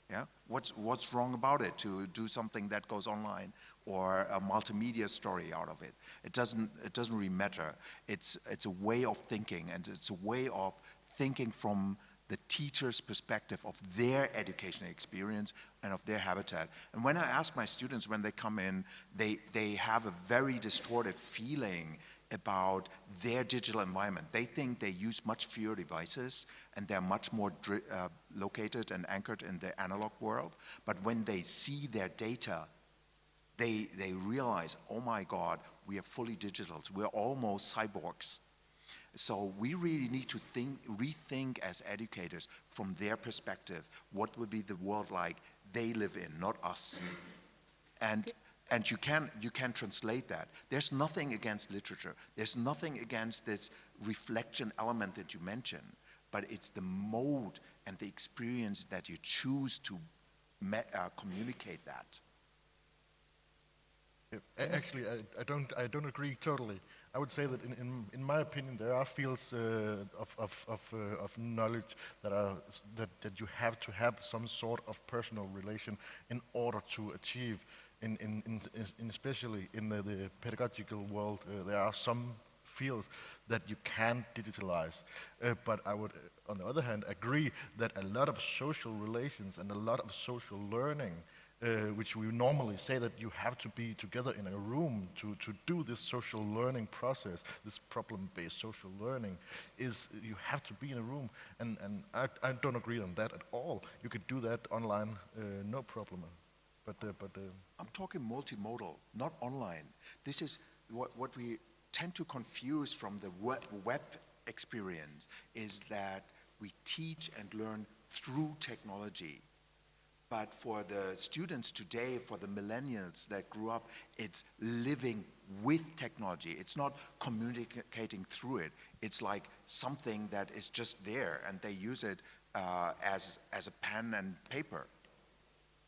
Yeah, what's wrong about it to do something that goes online or a multimedia story out of it? It doesn't really matter. It's a way of thinking, and it's a way of thinking from the teacher's perspective of their educational experience and of their habitat. And when I ask my students when they come in, they have a very distorted feeling about their digital environment. They think they use much fewer devices and they're much more located and anchored in the analog world. But when they see their data, they realize, oh my God, we are fully digital. We're almost cyborgs. So we really need to rethink as educators from their perspective, what would be the world like they live in, not us. And you can translate that. There's nothing against literature. There's nothing against this reflection element that you mentioned, but it's the mode and the experience that you choose to communicate that.
Actually, I don't agree totally. I would say that in my opinion, there are fields of knowledge that you have to have some sort of personal relation in order to achieve. Especially in the pedagogical world, there are some fields that you can digitalize. But I would, on the other hand, agree that a lot of social relations and a lot of social learning, which we normally say that you have to be together in a room to do this social learning process, this problem-based social learning, is you have to be in a room. And I don't agree on that at all. You could do that online, no problem. But
I'm talking multimodal, not online. This is what we tend to confuse from the web experience, is that we teach and learn through technology. But for the students today, for the millennials that grew up, it's living with technology. It's not communicating through it. It's like something that is just there, and they use it as a pen and paper.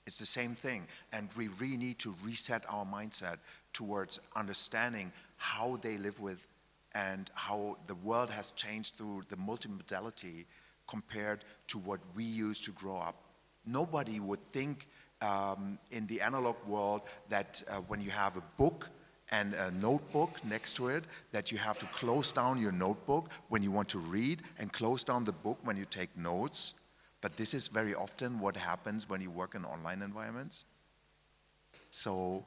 It's the same thing, and we really need to reset our mindset towards understanding how they live with and how the world has changed through the multimodality compared to what we used to grow up. Nobody would think in the analog world that when you have a book and a notebook next to it, that you have to close down your notebook when you want to read and close down the book when you take notes. But this is very often what happens when you work in online environments. So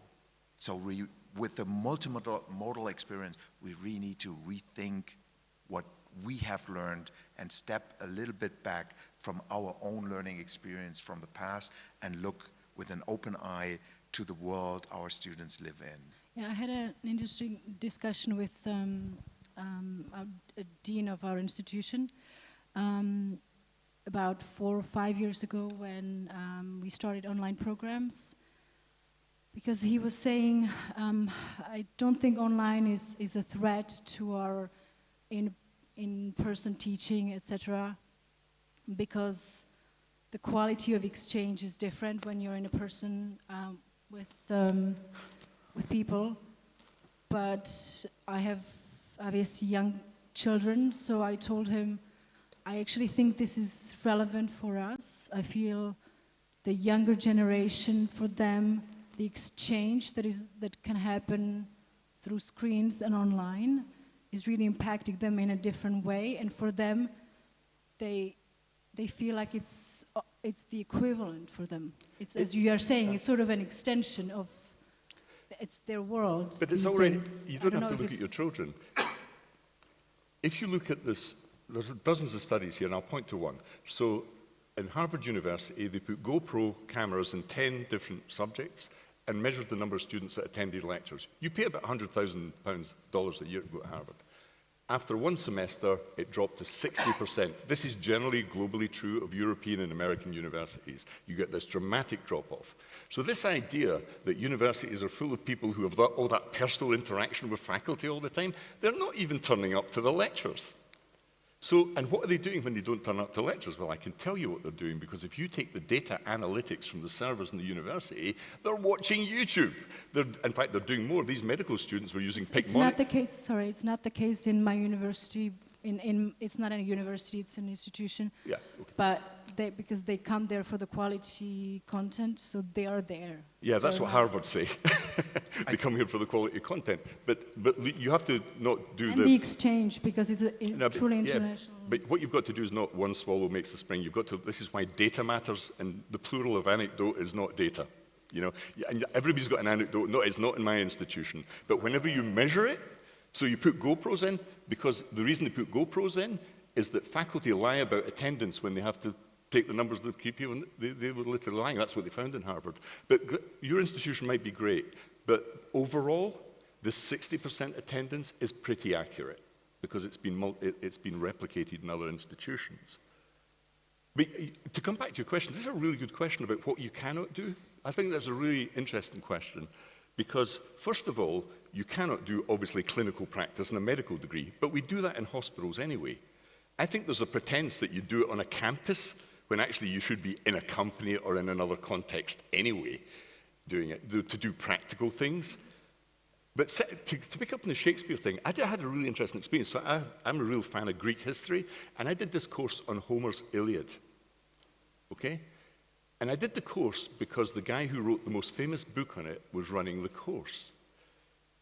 with the multimodal experience, we really need to rethink what we have learned and step a little bit back from our own learning experience from the past and look with an open eye to the world our students live in.
Yeah, I had an interesting discussion with a dean of our institution about 4 or 5 years ago when we started online programs, because he was saying, I don't think online is a threat to our in-person teaching, etc., because the quality of exchange is different when you're in a person with people. But I have obviously young children, so I told him, I actually think this is relevant for us. I feel the younger generation, for them, the exchange that can happen through screens and online is really impacting them in a different way. And for them, they feel like it's the equivalent for them. It's, as you are saying, it's sort of an extension of, it's their world.
But it's already, you don't have to look at your children. If you look at this, there's dozens of studies here, and I'll point to one. So in Harvard University, they put GoPro cameras in 10 different subjects and measured the number of students that attended lectures. You pay about $100,000 a year to go to Harvard. After one semester, it dropped to 60%. This is generally globally true of European and American universities. You get this dramatic drop-off. So this idea that universities are full of people who have all that personal interaction with faculty all the time, they're not even turning up to the lectures. So, and what are they doing when they don't turn up to lectures? Well, I can tell you what they're doing, because if you take the data analytics from the servers in the university, they're watching YouTube. In fact, they're doing more. These medical students were using PicMonitor.
It's not the case, sorry, it's not the case in my university. It's not a university, it's an institution.
Yeah, okay.
But because they come there for the quality content, so they are there.
Yeah, that's what Harvard say. They come here for the quality content. But you have to not do
and the exchange, because it's truly international.
But what you've got to do is not one swallow makes a spring. You've got to, this is why data matters, and the plural of anecdote is not data. You know, and everybody's got an anecdote. No, it's not in my institution. But whenever you measure it, so you put GoPros in, because the reason they put GoPros in is that faculty lie about attendance when they have to take the numbers of the people, and they were literally lying. That's what they found in Harvard. But your institution might be great, but overall, the 60% attendance is pretty accurate, because it's been replicated in other institutions. But to come back to your question, this is a really good question about what you cannot do. I think that's a really interesting question, because first of all, you cannot do, obviously, clinical practice in a medical degree, but we do that in hospitals anyway. I think there's a pretense that you do it on a campus, when actually you should be in a company or in another context anyway, doing it, to do practical things. But to pick up on the Shakespeare thing, I had a really interesting experience. So I'm a real fan of Greek history, and I did this course on Homer's Iliad, okay? And I did the course because the guy who wrote the most famous book on it was running the course.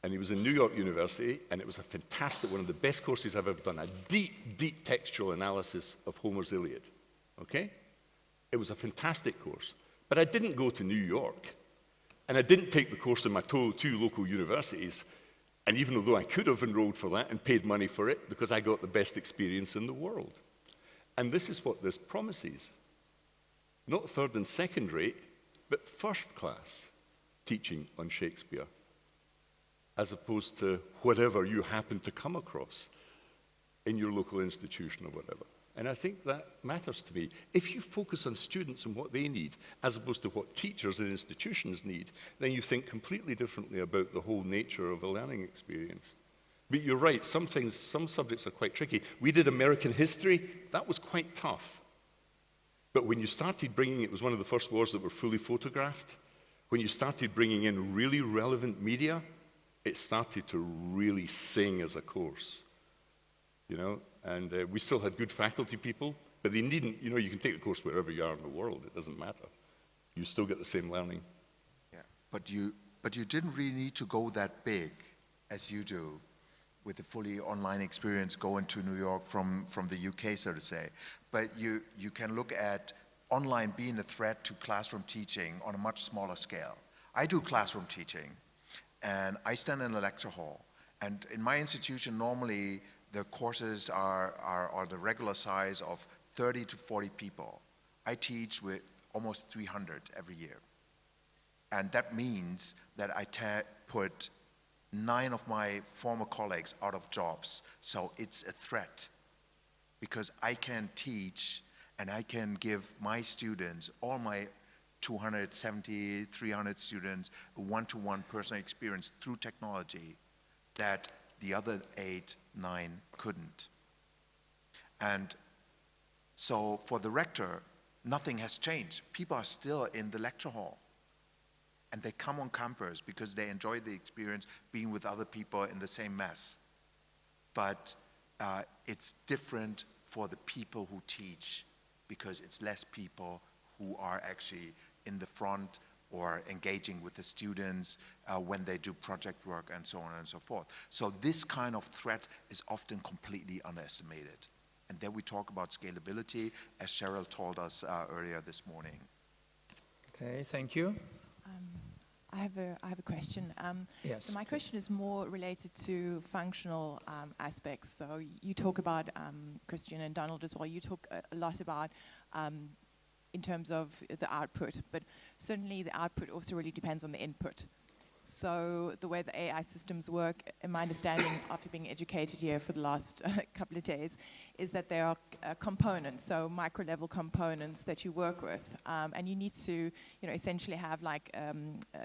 And he was in New York University, and it was a fantastic, one of the best courses I've ever done, a deep, deep textual analysis of Homer's Iliad, okay? It was a fantastic course. But I didn't go to New York, and I didn't take the course in my two local universities, and even although I could have enrolled for that and paid money for it, because I got the best experience in the world. And this is what this promises. Not third and second rate, but first class teaching on Shakespeare, as opposed to whatever you happen to come across in your local institution or whatever. And I think that matters to me. If you focus on students and what they need, as opposed to what teachers and institutions need, then you think completely differently about the whole nature of a learning experience. But you're right, some subjects are quite tricky. We did American history, that was quite tough. But when you started bringing, it was one of the first wars that were fully photographed, when you started bringing in really relevant media, it started to really sing as a course, you know? And we still had good faculty people, but they needn't, you know, you can take the course wherever you are in the world, it doesn't matter. You still get the same learning.
Yeah, but you didn't really need to go that big as you do with the fully online experience going to New York from the UK, so to say. But you can look at online being a threat to classroom teaching on a much smaller scale. I do classroom teaching, and I stand in a lecture hall. And in my institution, normally, the courses are the regular size of 30 to 40 people. I teach with almost 300 every year. And that means that I put 9 of my former colleagues out of jobs. So it's a threat, because I can teach and I can give my students, all my 270, 300 students, a one-to-one personal experience through technology that the other 8, 9 couldn't. And so for the rector, nothing has changed. People are still in the lecture hall. And they come on campus because they enjoy the experience being with other people in the same mess. But it's different for the people who teach, because it's less people who are actually in the front or engaging with the students when they do project work and so on and so forth. So this kind of threat is often completely underestimated. And then we talk about scalability, as Cheryl told us earlier this morning.
Okay, thank you.
I have a question.
Yes.
So my question is more related to functional aspects. So you talk about, Christian and Donald as well, you talk a lot about in terms of the output, but certainly the output also really depends on the input. So the way the AI systems work, in my understanding, after being educated here for the last couple of days, is that there are components, so micro-level components that you work with, and you need to, essentially have like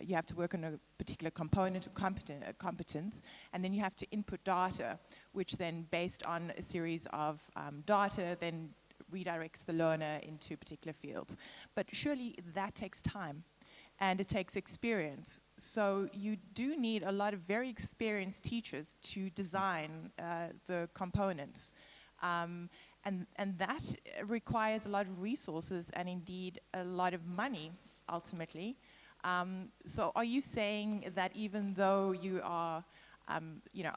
you have to work on a particular component, competence, and then you have to input data, which then, based on a series of data, then redirects the learner into particular fields. But surely that takes time. And it takes experience. So you do need a lot of very experienced teachers to design the components. And that requires a lot of resources and indeed a lot of money, ultimately. So are you saying that even though you are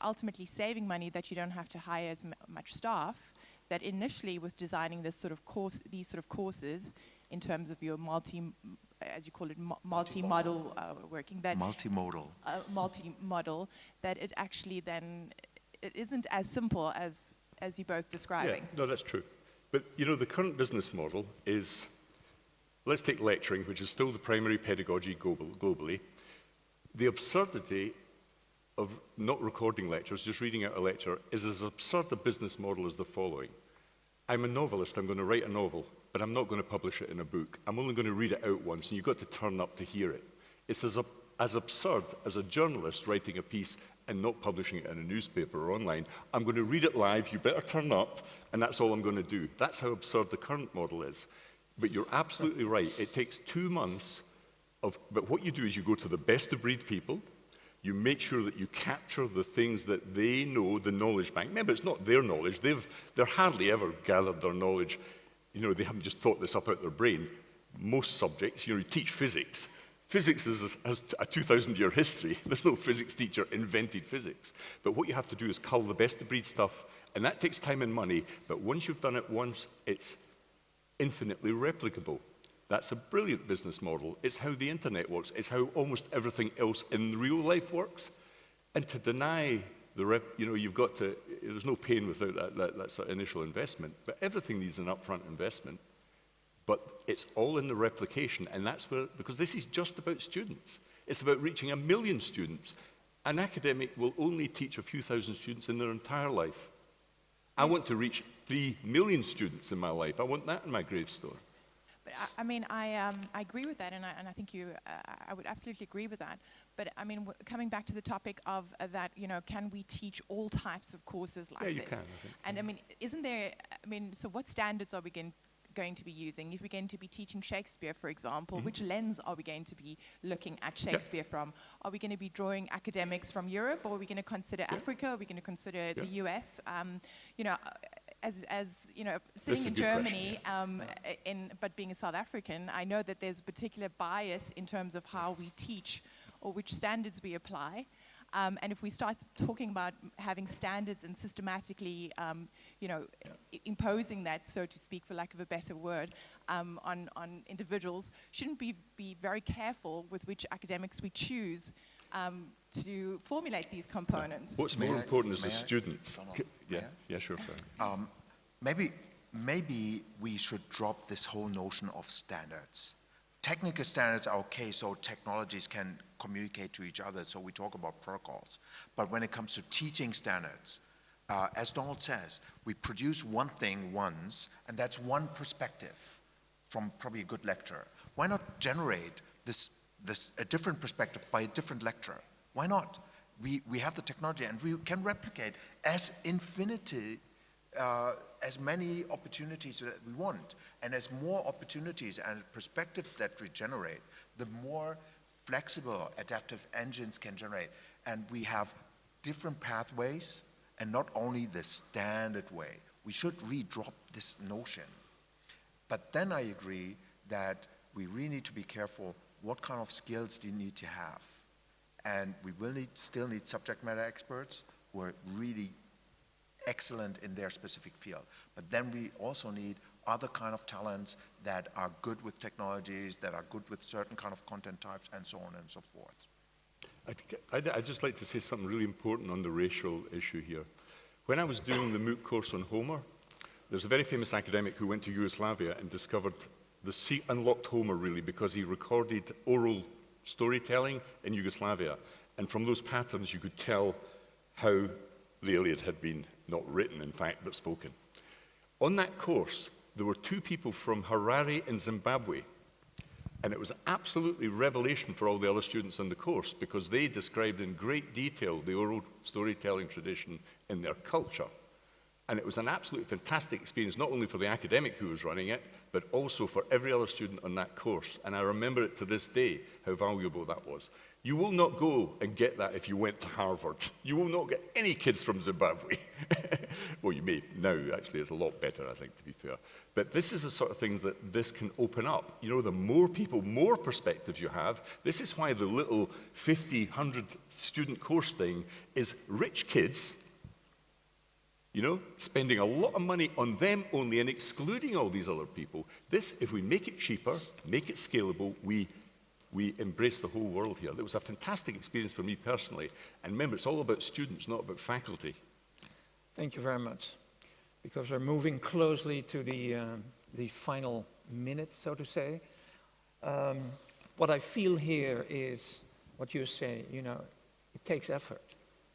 ultimately saving money, that you don't have to hire as much staff, that initially with designing this sort of these sort of courses, in terms of your as you call it, multi-modal working, that
multimodal,
multi-modal, that it actually then it isn't as simple as you both describing.
Yeah, no, that's true. But the current business model is, let's take lecturing, which is still the primary pedagogy globally. The absurdity of not recording lectures, just reading out a lecture, is as absurd a business model as the following. I'm a novelist, I'm going to write a novel, but I'm not going to publish it in a book. I'm only going to read it out once, and you've got to turn up to hear it. It's as absurd as a journalist writing a piece and not publishing it in a newspaper or online. I'm going to read it live, you better turn up, and that's all I'm going to do. That's how absurd the current model is. But you're absolutely right. It takes 2 months but what you do is you go to the best of breed people, you make sure that you capture the things that they know, the knowledge bank. Remember, it's not their knowledge. They're hardly ever gathered their knowledge. They haven't just thought this up out their brain. Most subjects, you teach physics. Physics has a 2,000-year history. There's no physics teacher invented physics. But what you have to do is cull the best of breed stuff, and that takes time and money. But once you've done it once, it's infinitely replicable. That's a brilliant business model. It's how the internet works. It's how almost everything else in real life works. And to deny you've got to, there's no pain without that sort of initial investment, but everything needs an upfront investment. But it's all in the replication, and that's where, because this is just about students. It's about reaching 1 million students. An academic will only teach a few thousand students in their entire life. I want to reach 3 million students in my life. I want that in my gravestone.
But I agree with that, and I think I would absolutely agree with that. But coming back to the topic of that, can we teach all types of courses like this? Yeah, you can. I think. And isn't there? So what standards are we going to be using? If we're going to be teaching Shakespeare, for example, which lens are we going to be looking at Shakespeare from? Are we going to be drawing academics from Europe, or are we going to consider Africa? Are we going to consider the US? As sitting in Germany, but being a South African, I know that there's a particular bias in terms of how we teach or which standards we apply. And if we start talking about having standards and systematically, imposing that, so to speak, for lack of a better word, on individuals, shouldn't we be very careful with which academics we choose to formulate these components?
What's more important is the students. Yeah, sure.
Maybe we should drop this whole notion of standards. Technical standards are okay, so technologies can communicate to each other, so we talk about protocols. But when it comes to teaching standards, as Donald says, we produce one thing once, and that's one perspective from probably a good lecturer. Why not generate a different perspective by a different lecturer? Why not? We have the technology, and we can replicate as many opportunities that we want. And as more opportunities and perspectives that we generate, the more flexible adaptive engines can generate. And we have different pathways, and not only the standard way. We should re-drop this notion. But then I agree that we really need to be careful what kind of skills do you need to have. And we will still need subject matter experts who are really excellent in their specific field. But then we also need other kind of talents that are good with technologies, that are good with certain kind of content types, and so on and so forth.
I'd just like to say something really important on the racial issue here. When I was doing the MOOC course on Homer, there's a very famous academic who went to Yugoslavia and discovered unlocked Homer, really, because he recorded oral storytelling in Yugoslavia. And from those patterns, you could tell how the Iliad had been not written, in fact, but spoken. On that course, there were 2 people from Harare in Zimbabwe. And it was absolutely revelation for all the other students in the course because they described in great detail the oral storytelling tradition in their culture. And it was an absolutely fantastic experience, not only for the academic who was running it, but also for every other student on that course. And I remember it to this day, how valuable that was. You will not go and get that if you went to Harvard. You will not get any kids from Zimbabwe. Well, you may now, actually, it's a lot better, I think, to be fair. But this is the sort of things that this can open up. You know, the more people, more perspectives you have. This is why the little 50, 100 student course thing is rich kids, you know, spending a lot of money on them only and excluding all these other people. This, if we make it cheaper, make it scalable, we embrace the whole world here. It was a fantastic experience for me personally. And remember, it's all about students, not about faculty.
Thank you very much. Because we're moving closely to the final minute, so to say. What I feel here is what you say, you know, it takes effort.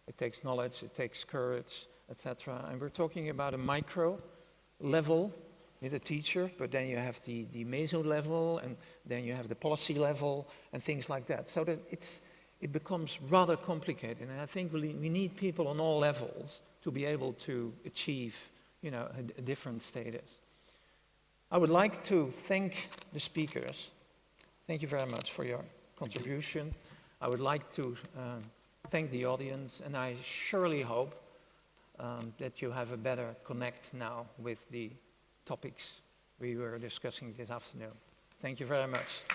It takes knowledge, it takes courage, etc. And we're talking about a micro level with a teacher, but then you have the meso level, and then you have the policy level, and things like that. So that it becomes rather complicated. And I think we need people on all levels to be able to achieve, you know, a different status. I would like to thank the speakers. Thank you very much for your contribution. I would like to thank the audience, and I surely hope that you have a better connect now with the topics we were discussing this afternoon. Thank you very much.